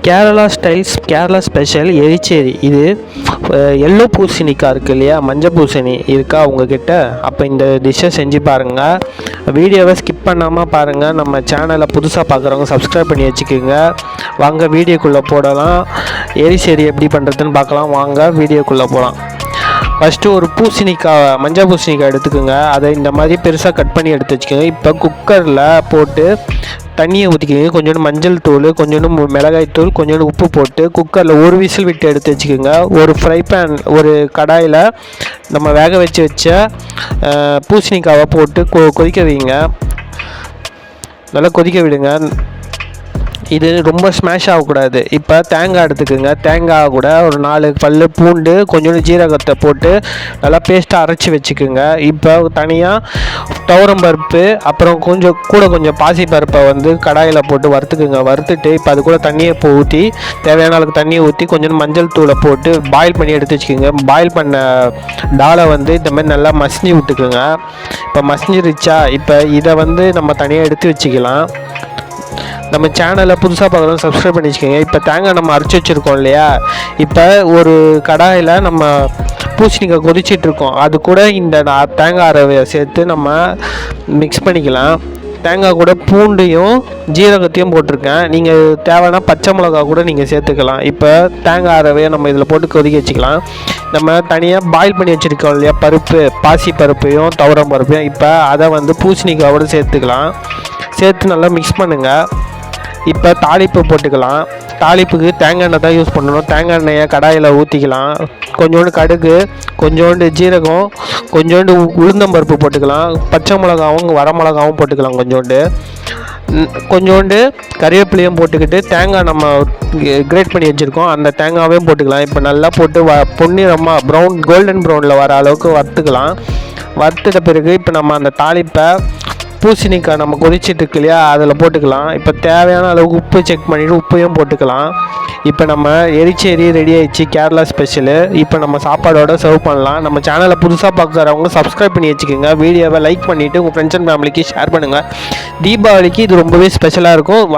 Kerala styles Kerala special எரிச்சேரி. இது yellow பூசணிக்காய் இருக்குது இல்லையா, மஞ்சள் பூசணி இருக்கா உங்ககிட்ட? அப்போ இந்த டிஷ்ஷை செஞ்சு பாருங்கள். வீடியோவை ஸ்கிப் பண்ணாமல் பாருங்கள். நம்ம சேனலை புதுசாக பார்க்குறவங்க சப்ஸ்கிரைப் பண்ணி வச்சுக்கோங்க. வாங்க வீடியோக்குள்ளே போடலாம். எரிச்சேரி எப்படி பண்ணுறதுன்னு பார்க்கலாம். வாங்க வீடியோக்குள்ளே போகலாம். ஃபஸ்ட்டு ஒரு பூசணிக்காய், மஞ்சள் பூசணிக்காய் எடுத்துக்கோங்க. அதை இந்த மாதிரி பெருசாக கட் பண்ணி எடுத்து வச்சுக்கோங்க. இப்போ குக்கரில் போட்டு தண்ணியை ஊற்றிக்கோங்க. கொஞ்சோண்டு மஞ்சள் தூள், கொஞ்சோண்டு மிளகாய் தூள், கொஞ்சோண்டு உப்பு போட்டு குக்கரில் ஒரு விசில் விட்டு எடுத்து வச்சுக்கோங்க. ஒரு ஃப்ரை பேன், ஒரு கடாயில் நம்ம வேக வச்ச பூசணிக்காவை போட்டு கொதிக்க வைங்க. நல்லா கொதிக்க விடுங்க. இது ரொம்ப ஸ்மாஷ் ஆகக்கூடாது. இப்போ தேங்காய் எடுத்துக்கோங்க. தேங்காய் கூட ஒரு 4 பல் பூண்டு, கொஞ்சோண்டு ஜீரகத்தை போட்டு நல்லா பேஸ்ட்டாக அரைச்சி வச்சுக்கோங்க. இப்போ தனியாக துவரம்பருப்பு, அப்புறம் கொஞ்சம் பாசிப்பருப்பை கடாயில் போட்டு வறுத்துக்குங்க. வறுத்துட்டு இப்போ அது கூட தண்ணியை ஊற்றி, தேவையான அளவுக்கு தண்ணியை ஊற்றி கொஞ்சோண்டு மஞ்சள் தூளை போட்டு பாயில் பண்ணி எடுத்து வச்சுக்கோங்க. பாயில் பண்ண டாலை இந்த மாதிரி நல்லா மசிஞ்சு விட்டுக்குங்க. இப்போ மசிஞ்சிருச்சா, இப்போ இதை நம்ம தனியாக எடுத்து வச்சுக்கலாம். நம்ம சேனலை புதுசாக பார்க்குறோம் சப்ஸ்கிரைப் பண்ணி வச்சுக்கோங்க. இப்போ தேங்காய் நம்ம அரைச்சி வச்சுருக்கோம் இல்லையா, இப்போ ஒரு கடாயில் நம்ம பூசணிக்காய் கொதிச்சிட்ருக்கோம். அது கூட இந்த தேங்காய் அரவையை சேர்த்து நம்ம மிக்ஸ் பண்ணிக்கலாம். தேங்காய் கூட பூண்டையும் ஜீரகத்தையும் போட்டிருக்கேன். நீங்கள் தேவைன்னா பச்சை மிளகா கூட நீங்கள் சேர்த்துக்கலாம். இப்போ தேங்காய் அரவையை நம்ம இதில் போட்டு கொதிக்க வச்சுக்கலாம். நம்ம தனியாக பாயில் பண்ணி வச்சுருக்கோம் இல்லையா பருப்பு, பாசி பருப்பையும் துவரம் பருப்பையும், இப்போ அதை பூசணிக்காயோட சேர்த்துக்கலாம். சேர்த்து நல்லா மிக்ஸ் பண்ணுங்கள். இப்போ தாளிப்பு போட்டுக்கலாம். தாளிப்புக்கு தேங்காய் எண்ணெய் தான் யூஸ் பண்ணணும். தேங்காய் எண்ணெயை கடாயில் ஊற்றிக்கலாம். கொஞ்சோண்டு கடுகு, கொஞ்சோண்டு ஜீரகம், கொஞ்சோண்டு உளுந்தம்பருப்பு போட்டுக்கலாம். பச்சை மிளகாவும் வரமிளகாவும் போட்டுக்கலாம். கொஞ்சோண்டு கறிவேப்பிலையும் போட்டுக்கிட்டு தேங்காய் நம்ம கிரேட் பண்ணி வச்சுருக்கோம், அந்த தேங்காவையும் போட்டுக்கலாம். இப்போ நல்லா போட்டு பொன்னிறமாக கோல்டன் ப்ரௌனில் வர அளவுக்கு வறுத்துக்கலாம். வறுத்துட்ட பிறகு இப்போ நம்ம அந்த தாளிப்பை பூசணிக்காய் நம்ம கொதிச்சிட்ருக்கு இல்லையா, அதில் போட்டுக்கலாம். இப்போ தேவையான அளவுக்கு உப்பு செக் பண்ணிவிட்டு உப்பையும் போட்டுக்கலாம். இப்போ நம்ம எரிச்சேரி ரெடி ஆயிடுச்சு, கேரளா ஸ்பெஷலு. இப்போ நம்ம சாப்பாடோட சர்வ் பண்ணலாம். நம்ம சேனலை புதுசாக பார்க்குறவங்க சப்ஸ்கிரைப் பண்ணி வச்சுக்கோங்க. வீடியோவை லைக் பண்ணிவிட்டு உங்கள் ஃப்ரெண்ட்ஸ் அண்ட் ஃபேமிலிக்கு ஷேர் பண்ணுங்கள். தீபாவளிக்கு இது ரொம்பவே ஸ்பெஷலாக இருக்கும்.